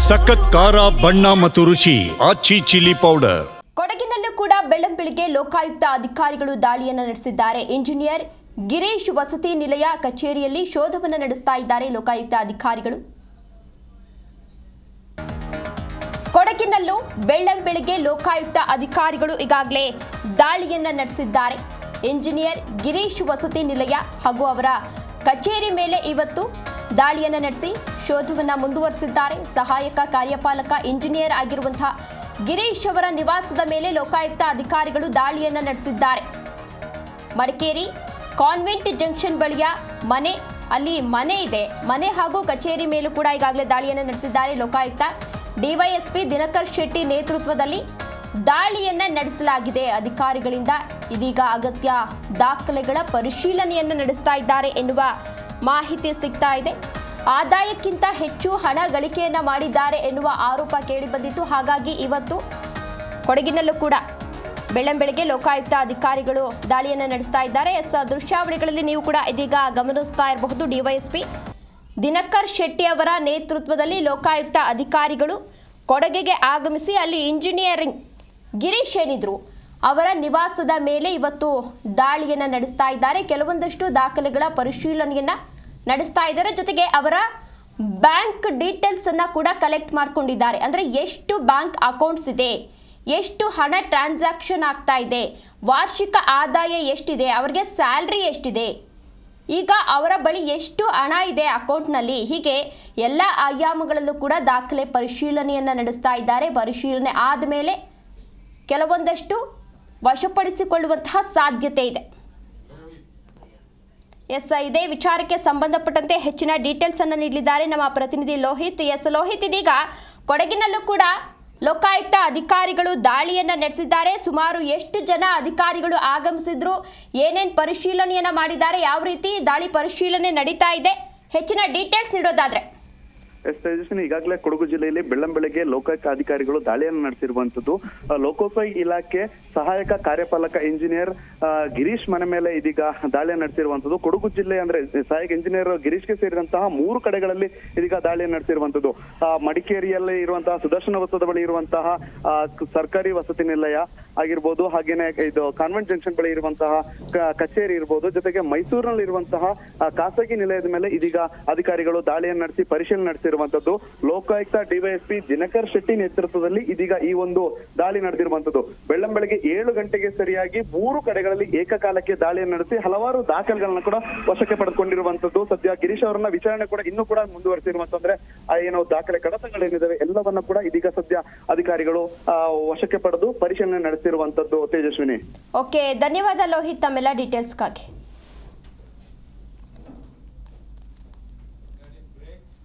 ಸಖತ್ ಖಾರ ಬಣ್ಣ ಮತ್ತು ರುಚಿ ಆಚಿ ಚಿಲ್ಲಿ ಪೌಡರ್. ಕೊಡಗಿನಲ್ಲೂ ಕೂಡ ಬೆಳ್ಳಂಬೆಳಿಗ್ಗೆ ಲೋಕಾಯುಕ್ತ ಅಧಿಕಾರಿಗಳು ದಾಳಿಯನ್ನು ನಡೆಸಿದ್ದಾರೆ. ಇಂಜಿನಿಯರ್ ಗಿರೀಶ್ ವಸತಿ ನಿಲಯ ಕಚೇರಿಯಲ್ಲಿ ಶೋಧವನ್ನು ನಡೆಸ್ತಾ ಇದ್ದಾರೆ ಲೋಕಾಯುಕ್ತ ಅಧಿಕಾರಿಗಳು. ಕೊಡಗಿನಲ್ಲೂ ಬೆಳ್ಳಂಬೆಳಿಗ್ಗೆ ಲೋಕಾಯುಕ್ತ ಅಧಿಕಾರಿಗಳು ಈಗಾಗಲೇ ದಾಳಿಯನ್ನು ನಡೆಸಿದ್ದಾರೆ. ಇಂಜಿನಿಯರ್ ಗಿರೀಶ್ ವಸತಿ ನಿಲಯ ಹಾಗೂ ಅವರ ಕಚೇರಿ ಮೇಲೆ ಇವತ್ತು ದಾಳಿಯನ್ನು ನಡೆಸಿ ಶೋಧವನ್ನು ಮುಂದುವರಿಸಿದ್ದಾರೆ. ಸಹಾಯಕ ಕಾರ್ಯಪಾಲಕ ಇಂಜಿನಿಯರ್ ಆಗಿರುವಂತಹ ಗಿರೀಶ್ ಅವರ ನಿವಾಸದ ಮೇಲೆ ಲೋಕಾಯುಕ್ತ ಅಧಿಕಾರಿಗಳು ದಾಳಿಯನ್ನು ನಡೆಸಿದ್ದಾರೆ. ಮಡಿಕೇರಿ ಕಾನ್ವೆಂಟ್ ಜಂಕ್ಷನ್ ಬಳಿಯ ಅಲ್ಲಿ ಮನೆ ಇದೆ. ಮನೆ ಹಾಗೂ ಕಚೇರಿ ಮೇಲೂ ಕೂಡ ಈಗಾಗಲೇ ದಾಳಿಯನ್ನು ನಡೆಸಿದ್ದಾರೆ. ಲೋಕಾಯುಕ್ತ ಡಿವೈಎಸ್ಪಿ ದಿನಕರ್ ಶೆಟ್ಟಿ ನೇತೃತ್ವದಲ್ಲಿ ದಾಳಿಯನ್ನ ನಡೆಸಲಾಗಿದೆ. ಅಧಿಕಾರಿಗಳಿಂದ ಇದೀಗ ಅಗತ್ಯ ದಾಖಲೆಗಳ ಪರಿಶೀಲನೆಯನ್ನು ನಡೆಸ್ತಾ ಇದ್ದಾರೆ ಎನ್ನುವ ಮಾಹಿತಿ ಸಿಗ್ತಾ ಇದೆ. ಆದಾಯಕ್ಕಿಂತ ಹೆಚ್ಚು ಹಣ ಗಳಿಕೆಯನ್ನ ಮಾಡಿದ್ದಾರೆ ಎನ್ನುವ ಆರೋಪ ಕೇಳಿಬಂದಿತ್ತು. ಹಾಗಾಗಿ ಇವತ್ತು ಕೊಡಗಿನಲ್ಲೂ ಕೂಡ ಬೆಳ್ಳಂಬೆಳಿಗ್ಗೆ ಲೋಕಾಯುಕ್ತ ಅಧಿಕಾರಿಗಳು ದಾಳಿಯನ್ನು ನಡೆಸ್ತಾ ಇದ್ದಾರೆ. ದೃಶ್ಯಾವಳಿಗಳಲ್ಲಿ ನೀವು ಕೂಡ ಇದೀಗ ಗಮನಿಸ್ತಾ ಇರಬಹುದು. ಡಿವೈಎಸ್ಪಿ ದಿನಕರ್ ಶೆಟ್ಟಿ ಅವರ ನೇತೃತ್ವದಲ್ಲಿ ಲೋಕಾಯುಕ್ತ ಅಧಿಕಾರಿಗಳು ಕೊಡಗಿಗೆ ಆಗಮಿಸಿ ಅಲ್ಲಿ ಇಂಜಿನಿಯರಿಂಗ್ ಗಿರೀಶ್ ಏನಿದ್ರು ಅವರ ನಿವಾಸದ ಮೇಲೆ ಇವತ್ತು ದಾಳಿಯನ್ನು ನಡೆಸ್ತಾ ಇದ್ದಾರೆ. ಕೆಲವೊಂದಷ್ಟು ದಾಖಲೆಗಳ ಪರಿಶೀಲನೆಯನ್ನ ನಡೆಸ್ತಾ ಇದ್ದಾರೆ. ಜೊತೆಗೆ ಅವರ ಬ್ಯಾಂಕ್ ಡೀಟೇಲ್ಸ್ ಅನ್ನ ಕೂಡ ಕಲೆಕ್ಟ್ ಮಾಡ್ಕೊಂಡಿದ್ದಾರೆ. ಅಂದ್ರೆ ಎಷ್ಟು ಬ್ಯಾಂಕ್ ಅಕೌಂಟ್ಸ್ ಇದೆ, ಎಷ್ಟು ಹಣ ಟ್ರಾನ್ಸಾಕ್ಷನ್ ಆಗ್ತಾ ಇದೆ, ವಾರ್ಷಿಕ ಆದಾಯ ಎಷ್ಟಿದೆ, ಅವರಿಗೆ ಸ್ಯಾಲ್ರಿ ಎಷ್ಟಿದೆ, ಈಗ ಅವರ ಬಳಿ ಎಷ್ಟು ಹಣ ಇದೆ ಅಕೌಂಟ್ನಲ್ಲಿ, ಹೀಗೆ ಎಲ್ಲ ಆಯಾಮಗಳಲ್ಲೂ ಕೂಡ ದಾಖಲೆ ಪರಿಶೀಲನೆಯನ್ನು ನಡೆಸ್ತಾ ಇದ್ದಾರೆ. ಪರಿಶೀಲನೆ ಆದಮೇಲೆ ಕೆಲವೊಂದಷ್ಟು ವಶಪಡಿಸಿಕೊಳ್ಳುವಂತಹ ಸಾಧ್ಯತೆ ಇದೆ. ಇದೇ ವಿಚಾರಕ್ಕೆ ಸಂಬಂಧಪಟ್ಟಂತೆ ಹೆಚ್ಚಿನ ಡೀಟೇಲ್ಸ್ ಅನ್ನು ನೀಡಲಿದ್ದಾರೆ ನಮ್ಮ ಪ್ರತಿನಿಧಿ ಲೋಹಿತ್. ಲೋಹಿತ್, ಇದೀಗ ಕೊಡಗಿನಲ್ಲೂ ಕೂಡ ಲೋಕಾಯುಕ್ತ ಅಧಿಕಾರಿಗಳು ದಾಳಿಯನ್ನ ನಡೆಸಿದ್ದಾರೆ. ಸುಮಾರು ಎಷ್ಟು ಜನ ಅಧಿಕಾರಿಗಳು ಆಗಮಿಸಿದ್ರು, ಏನೇನು ಪರಿಶೀಲನೆಯನ್ನ ಮಾಡಿದ್ದಾರೆ, ಯಾವ ರೀತಿ ದಾಳಿ ಪರಿಶೀಲನೆ ನಡೀತಾ ಇದೆ, ಹೆಚ್ಚಿನ ಡೀಟೇಲ್ಸ್ ನೀಡೋದಾದ್ರೆ? ತೇಜಸ್ವಿನಿ, ಈಗಾಗಲೇ ಕೊಡಗು ಜಿಲ್ಲೆಯಲ್ಲಿ ಬೆಳ್ಳಂಬೆಳಗ್ಗೆ ಲೋಕಾಯುಕ್ತ ಅಧಿಕಾರಿಗಳು ದಾಳಿಯನ್ನು ನಡೆಸಿರುವಂತದ್ದು. ಲೋಕೋಪಯೋಗಿ ಇಲಾಖೆ ಸಹಾಯಕ ಕಾರ್ಯಪಾಲಕ ಇಂಜಿನಿಯರ್ ಗಿರೀಶ್ ಮನೆ ಮೇಲೆ ಇದೀಗ ದಾಳಿಯನ್ನು ನಡೆಸಿರುವಂತದ್ದು. ಕೊಡಗು ಜಿಲ್ಲೆ ಅಂದ್ರೆ ಸಹಾಯಕ ಇಂಜಿನಿಯರ್ ಗಿರೀಶ್ಗೆ ಸೇರಿದಂತಹ 3 ಕಡೆಗಳಲ್ಲಿ ಇದೀಗ ದಾಳಿಯನ್ನು ನಡೆಸಿರುವಂತದ್ದು. ಮಡಿಕೇರಿಯಲ್ಲಿ ಇರುವಂತಹ ಸುದರ್ಶನ ವೃತ್ತದ ಬಳಿ ಇರುವಂತಹ ಸರ್ಕಾರಿ ವಸತಿ ನಿಲಯ ಆಗಿರ್ಬೋದು, ಹಾಗೇನೆ ಇದು ಕಾನ್ವೆಂಟ್ ಜಂಕ್ಷನ್ ಬಳಿ ಇರುವಂತಹ ಕಚೇರಿ ಇರ್ಬೋದು, ಜೊತೆಗೆ ಮೈಸೂರಿನಲ್ಲಿ ಇರುವಂತಹ ಖಾಸಗಿ ನಿಲಯದ ಮೇಲೆ ಇದೀಗ ಅಧಿಕಾರಿಗಳು ದಾಳಿಯನ್ನು ನಡೆಸಿ ಪರಿಶೀಲನೆ ನಡೆಸಿರುವಂತದ್ದು. ಲೋಕಾಯುಕ್ತ ಡಿವೈಎಸ್ಪಿ ದಿನಕರ್ ಶೆಟ್ಟಿ ನೇತೃತ್ವದಲ್ಲಿ ಇದೀಗ ಈ ಒಂದು ದಾಳಿ ನಡೆದಿರುವಂತದ್ದು. ಬೆಳ್ಳಂಬೆಳಗ್ಗೆ 7 ಗಂಟೆಗೆ ಸರಿಯಾಗಿ 3 ಕಡೆಗಳಲ್ಲಿ ಏಕಕಾಲಕ್ಕೆ ದಾಳಿಯನ್ನು ನಡೆಸಿ ಹಲವಾರು ದಾಖಲೆಗಳನ್ನ ಕೂಡ ವಶಕ್ಕೆ ಪಡೆದುಕೊಂಡಿರುವಂತದ್ದು. ಸದ್ಯ ಗಿರೀಶ್ ಅವರನ್ನ ವಿಚಾರಣೆ ಕೂಡ ಇನ್ನೂ ಕೂಡ ಮುಂದುವರೆಸಿರುವಂತಂದ್ರೆ ಏನೋ ದಾಖಲೆ ಕಡತಗಳೇನಿದಾವೆ ಎಲ್ಲವನ್ನ ಕೂಡ ಇದೀಗ ಸದ್ಯ ಅಧಿಕಾರಿಗಳು ವಶಕ್ಕೆ ಪಡೆದು ಪರಿಶೀಲನೆ ನಡೆಸಿರುವಂತದ್ದು. ತೇಜಸ್ವಿನಿ, ಓಕೆ, ಧನ್ಯವಾದ ಲೋಹಿತ್ ತಮ್ಮೆಲ್ಲ ಡೀಟೇಲ್ಸ್ಗಾಗಿ.